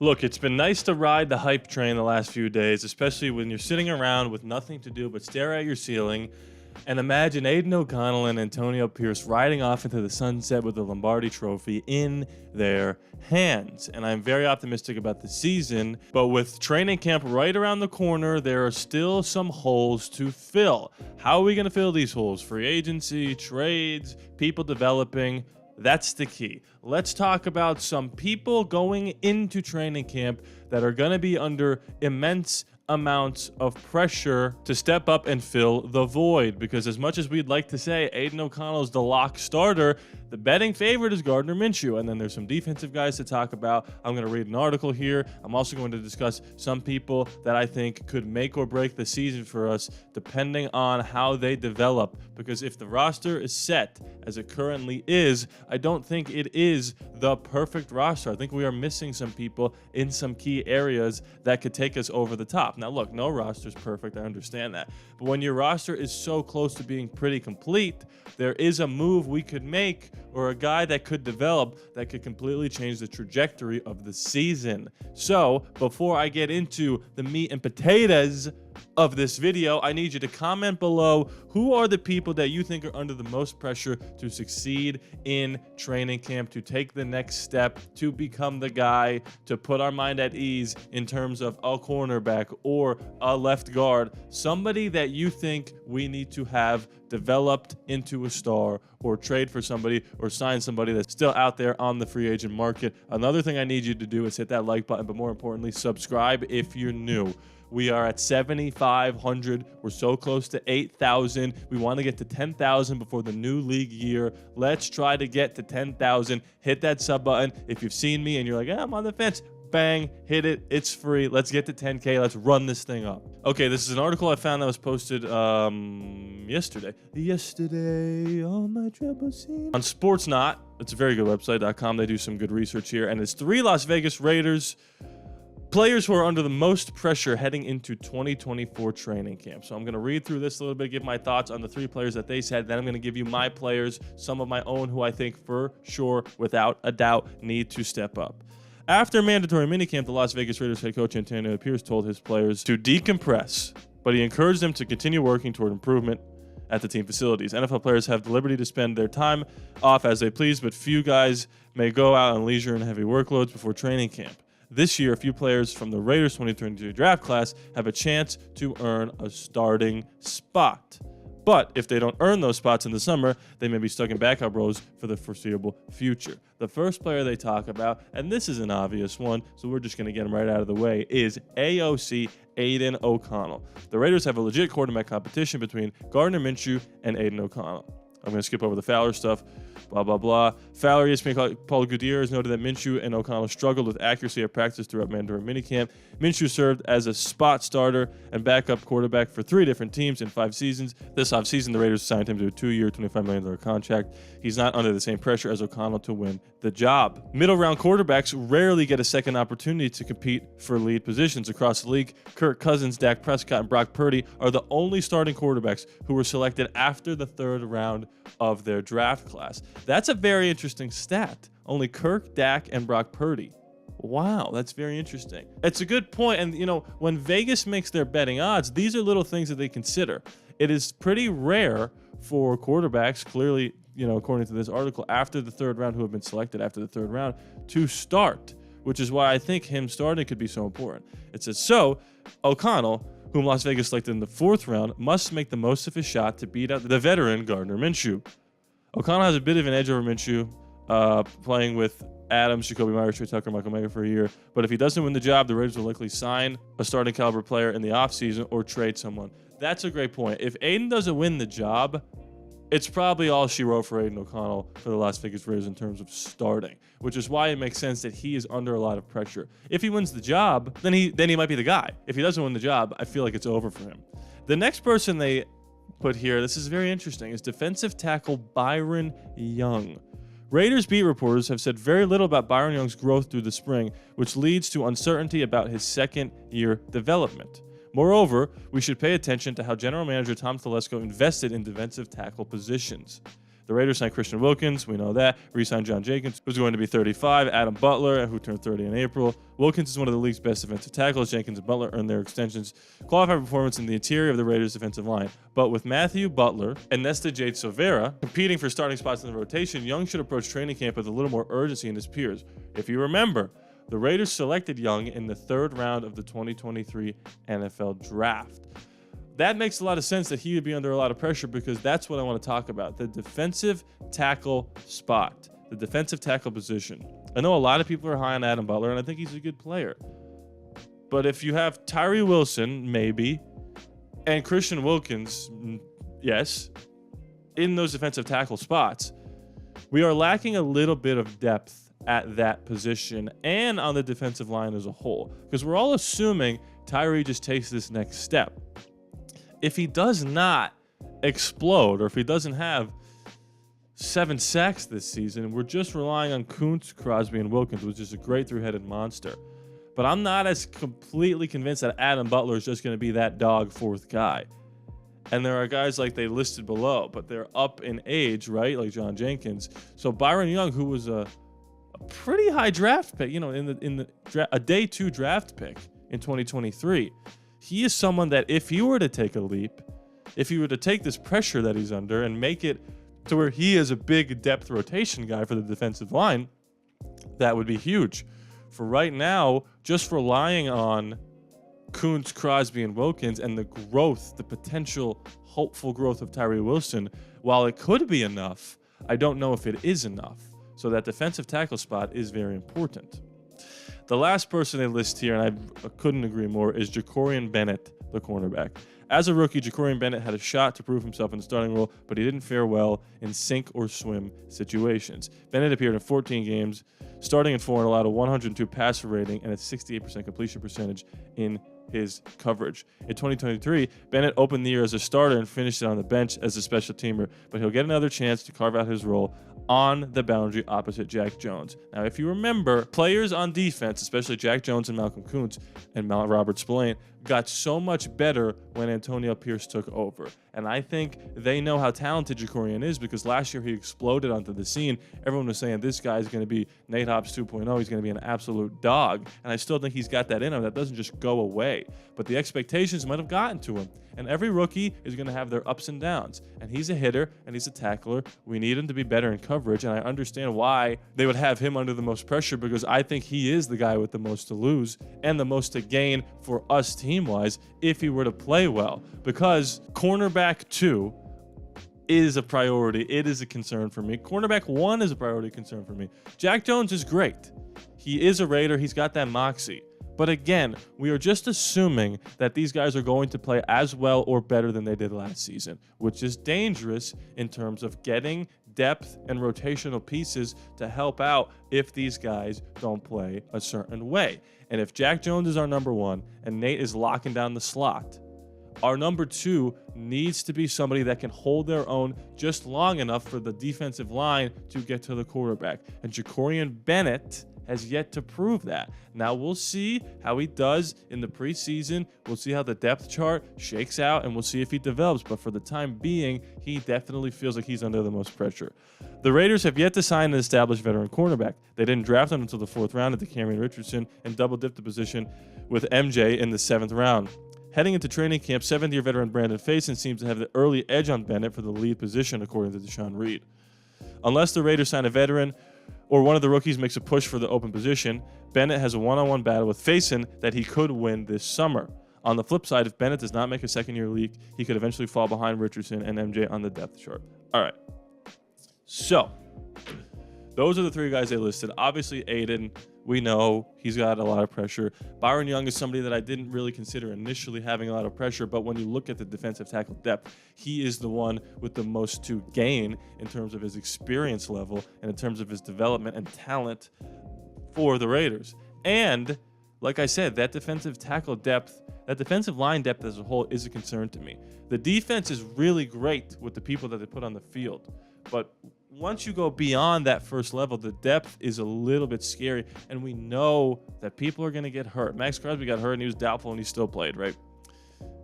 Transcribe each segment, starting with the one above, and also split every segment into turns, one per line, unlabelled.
Look, it's been nice to ride the hype train the last few days, especially when you're sitting around with nothing to do but stare at your ceiling and imagine Aiden O'Connell and Antonio Pierce riding off into the sunset with the Lombardi Trophy in their hands. And I'm very optimistic about the season, but with training camp right around the corner, there are still some holes to fill. How are we going to fill these holes? Free agency, trades, people developing. That's the key. Let's talk about some people going into training camp that are going to be under immense amounts of pressure to step up and fill the void. Because as much as we'd like to say Aiden O'Connell is the lock starter, the betting favorite is Gardner Minshew. And then there's some defensive guys to talk about. I'm going to read an article here. I'm also going to discuss some people that I think could make or break the season for us depending on how they develop. Because if the roster is set as it currently is, I don't think it is the perfect roster. I think we are missing some people in some key areas that could take us over the top. Now, look, no roster is perfect. I understand that. But when your roster is so close to being pretty complete, there is a move we could make or a guy that could develop that could completely change the trajectory of the season. So before I get into the meat and potatoes of this video, I need you to comment below who are the people that you think are under the most pressure to succeed in training camp, to take the next step, to become the guy, to put our mind at ease in terms of a cornerback or a left guard, somebody that you think we need to have developed into a star or trade for somebody or sign somebody that's still out there on the free agent market. Another thing I need you to do is hit that like button, but more importantly, subscribe if you're new. We are at 7,500. We're so close to 8,000. We want to get to 10,000 before the new league year. Let's try to get to 10,000. Hit that sub button. If you've seen me and you're like, I'm on the fence, bang, hit it. It's free. Let's get to 10K. Let's run this thing up. Okay, this is an article I found that was posted yesterday on my Triple C. On Sportsnot. It's a very good website.com. They do some good research here. And it's 3 Las Vegas Raiders players who are under the most pressure heading into 2024 training camp. So I'm going to read through this a little bit, give my thoughts on the 3 players that they said. Then I'm going to give you my players, some of my own who I think for sure, without a doubt, need to step up. After mandatory minicamp, the Las Vegas Raiders head coach Antonio Pierce told his players to decompress, but he encouraged them to continue working toward improvement at the team facilities. NFL players have the liberty to spend their time off as they please, but few guys may go out on leisure and heavy workloads before training camp. This year, a few players from the Raiders 2022 draft class have a chance to earn a starting spot. But if they don't earn those spots in the summer, they may be stuck in backup roles for the foreseeable future. The first player they talk about, and this is an obvious one, so we're just going to get him right out of the way, is AOC Aiden O'Connell. The Raiders have a legit quarterback competition between Gardner Minshew and Aiden O'Connell. I'm going to skip over the Fowler stuff, blah, blah, blah. Fowler, ESPN Paul Gutierrez noted that Minshew and O'Connell struggled with accuracy at practice throughout mandatory minicamp. Minshew served as a spot starter and backup quarterback for 3 different teams in 5 seasons. This offseason, the Raiders signed him to a 2-year, $25 million contract. He's not under the same pressure as O'Connell to win the job. Middle-round quarterbacks rarely get a second opportunity to compete for lead positions across the league. Kirk Cousins, Dak Prescott, and Brock Purdy are the only starting quarterbacks who were selected after the 3rd round of their draft class. That's a very interesting stat. Only Kirk, Dak, and Brock Purdy. Wow, that's very interesting. It's a good point. And, when Vegas makes their betting odds, these are little things that they consider. It is pretty rare for quarterbacks, clearly, according to this article, after the 3rd round, who have been selected after the 3rd round, to start, which is why I think him starting could be so important. It says, so O'Connell, whom Las Vegas selected in the 4th round, must make the most of his shot to beat out the veteran Gardner Minshew. O'Connell has a bit of an edge over Minshew, playing with Adams, Jacoby Myers, Trey Tucker, Michael Mayer for a year. But if he doesn't win the job, the Raiders will likely sign a starting caliber player in the offseason or trade someone. That's a great point. If Aiden doesn't win the job, it's probably all she wrote for Aiden O'Connell for the Las Vegas Raiders in terms of starting, which is why it makes sense that he is under a lot of pressure. If he wins the job, then he might be the guy. If he doesn't win the job, I feel like it's over for him. The next person they put here, this is very interesting, is defensive tackle Byron Young. Raiders beat reporters have said very little about Byron Young's growth through the spring, which leads to uncertainty about his second-year development. Moreover, we should pay attention to how general manager Tom Telesco invested in defensive tackle positions. The Raiders signed Christian Wilkins, we know that. Re-signed John Jenkins, who's going to be 35. Adam Butler, who turned 30 in April. Wilkins is one of the league's best defensive tackles. Jenkins and Butler earned their extensions. Qualified performance in the interior of the Raiders' defensive line. But with Matthew Butler and Nesta Jade Silvera competing for starting spots in the rotation, Young should approach training camp with a little more urgency than his peers. If you remember, the Raiders selected Young in the 3rd round of the 2023 NFL Draft. That makes a lot of sense that he would be under a lot of pressure because that's what I want to talk about. The defensive tackle spot, the defensive tackle position. I know a lot of people are high on Adam Butler, and I think he's a good player. But if you have Tyree Wilson, maybe, and Christian Wilkins, yes, in those defensive tackle spots, we are lacking a little bit of depth at that position and on the defensive line as a whole. Because we're all assuming Tyree just takes this next step. If he does not explode, or if he doesn't have 7 sacks this season, we're just relying on Kuntz, Crosby, and Wilkins, which is a great three-headed monster. But I'm not as completely convinced that Adam Butler is just going to be that dog 4th guy. And there are guys like they listed below, but they're up in age, right? Like John Jenkins. So Byron Young, who was a pretty high draft pick, a day 2 draft pick in 2023. He is someone that if he were to take a leap, if he were to take this pressure that he's under and make it to where he is a big depth rotation guy for the defensive line, that would be huge. For right now, just relying on Kuntz, Crosby, and Wilkins and the growth, the potential hopeful growth of Tyree Wilson, while it could be enough, I don't know if it is enough. So that defensive tackle spot is very important. The last person they list here, and I couldn't agree more, is Jacorian Bennett, the cornerback. As a rookie, Jacorian Bennett had a shot to prove himself in the starting role, but he didn't fare well in sink or swim situations. Bennett appeared in 14 games, starting in 4 and allowed a 102 passer rating and a 68% completion percentage in his coverage. In 2023, Bennett opened the year as a starter and finished it on the bench as a special teamer, but he'll get another chance to carve out his role on the boundary opposite Jack Jones. Now, if you remember, players on defense, especially Jack Jones and Malcolm Kuntz and Robert Spillane, got so much better when Antonio Pierce took over. And I think they know how talented Jacorian is because last year he exploded onto the scene. Everyone was saying this guy is going to be Nate Hobbs 2.0. He's going to be an absolute dog. And I still think he's got that in him. That doesn't just go away. But the expectations might have gotten to him. And every rookie is going to have their ups and downs. And he's a hitter and he's a tackler. We need him to be better in coverage. And I understand why they would have him under the most pressure because I think he is the guy with the most to lose and the most to gain for us team-wise if he were to play well. Because cornerback 2 is a priority. It is a concern for me. Cornerback 1 is a priority concern for me. Jack Jones is great. He is a Raider. He's got that moxie. But again, we are just assuming that these guys are going to play as well or better than they did last season, which is dangerous in terms of getting depth and rotational pieces to help out if these guys don't play a certain way. And if Jack Jones is our number 1 and Nate is locking down the slot, our number 2 needs to be somebody that can hold their own just long enough for the defensive line to get to the quarterback. And Jacorian Bennett has yet to prove that. Now we'll see how he does in the preseason. We'll see how the depth chart shakes out, and we'll see if he develops. But for the time being, he definitely feels like he's under the most pressure. The Raiders have yet to sign an established veteran cornerback. They didn't draft him until the 4th round at the Cameron Richardson and double-dipped the position with MJ in the 7th round. Heading into training camp, 7th-year veteran Brandon Faison seems to have the early edge on Bennett for the lead position, according to Deshaun Reed. Unless the Raiders sign a veteran or one of the rookies makes a push for the open position, Bennett has a one-on-one battle with Faison that he could win this summer. On the flip side, if Bennett does not make a second-year leap, he could eventually fall behind Richardson and MJ on the depth chart. All right. So, those are the 3 guys they listed. Obviously, Aiden, we know he's got a lot of pressure. Byron Young is somebody that I didn't really consider initially having a lot of pressure, but when you look at the defensive tackle depth, he is the one with the most to gain in terms of his experience level and in terms of his development and talent for the Raiders. And like I said, that defensive tackle depth, that defensive line depth as a whole is a concern to me. The defense is really great with the people that they put on the field, but once you go beyond that first level, the depth is a little bit scary, and we know that people are going to get hurt. Max Crosby got hurt, and he was doubtful, and he still played, right?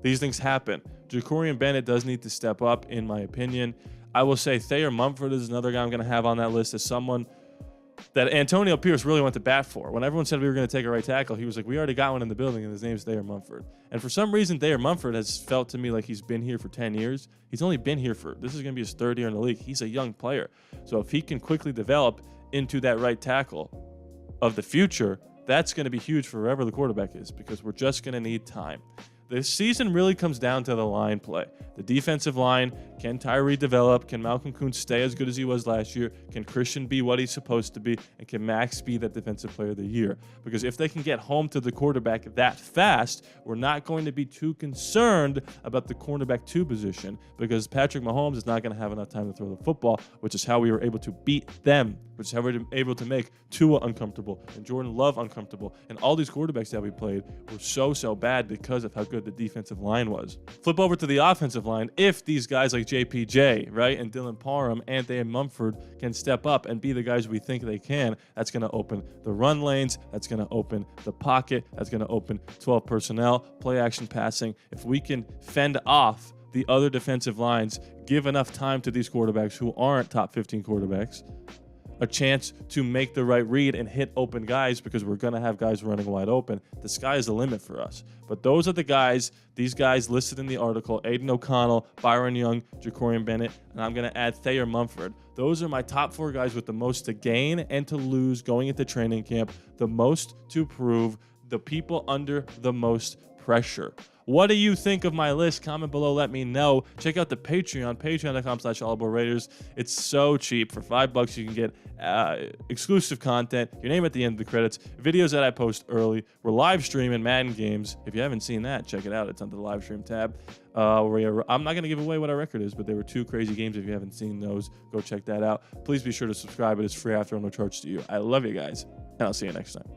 These things happen. Jacorian Bennett does need to step up, in my opinion. I will say Thayer Mumford is another guy I'm going to have on that list as someone that Antonio Pierce really went to bat for. When everyone said we were going to take a right tackle, he was like, we already got one in the building, and his name's Thayer Mumford. And for some reason, Thayer Mumford has felt to me like he's been here for 10 years. He's only been here this is going to be his 3rd year in the league. He's a young player. So if he can quickly develop into that right tackle of the future, that's going to be huge for wherever the quarterback is, because we're just going to need time. This season really comes down to the line play. The defensive line, can Tyree develop? Can Malcolm Kuhn stay as good as he was last year? Can Christian be what he's supposed to be? And can Max be that defensive player of the year? Because if they can get home to the quarterback that fast, we're not going to be too concerned about the cornerback 2 position, because Patrick Mahomes is not going to have enough time to throw the football, which is how we were able to beat them, which is how we were able to make Tua uncomfortable and Jordan Love uncomfortable. And all these quarterbacks that we played were so bad because of how good the defensive line was. Flip over to the offensive line. If these guys like JPJ, right, and Dylan Parham and Thayer Mumford can step up and be the guys we think they can, that's going to open the run lanes. That's going to open the pocket. That's going to open 12 personnel, play action passing. If we can fend off the other defensive lines, give enough time to these quarterbacks who aren't top 15 quarterbacks, a chance to make the right read and hit open guys, because we're going to have guys running wide open. The sky is the limit for us. But those are the guys, these guys listed in the article: Aiden O'Connell, Byron Young, Jacorian Bennett, and I'm going to add Thayer Mumford. Those are my top 4 guys with the most to gain and to lose going into training camp, the most to prove, the people under the most pressure. What do you think of my list? Comment below, let me know. Check out the Patreon, patreon.com/ALLaBorde Raiders. It's so cheap. For $5 you can get exclusive content, your name at the end of the credits, videos that I post early. We're live streaming Madden games. If you haven't seen that, check it out. It's under the live stream tab. I'm not going to give away what our record is, but there were 2 crazy games. If you haven't seen those, go check that out. Please be sure to subscribe. It is free after, no charge to you. I love you guys, and I'll see you next time.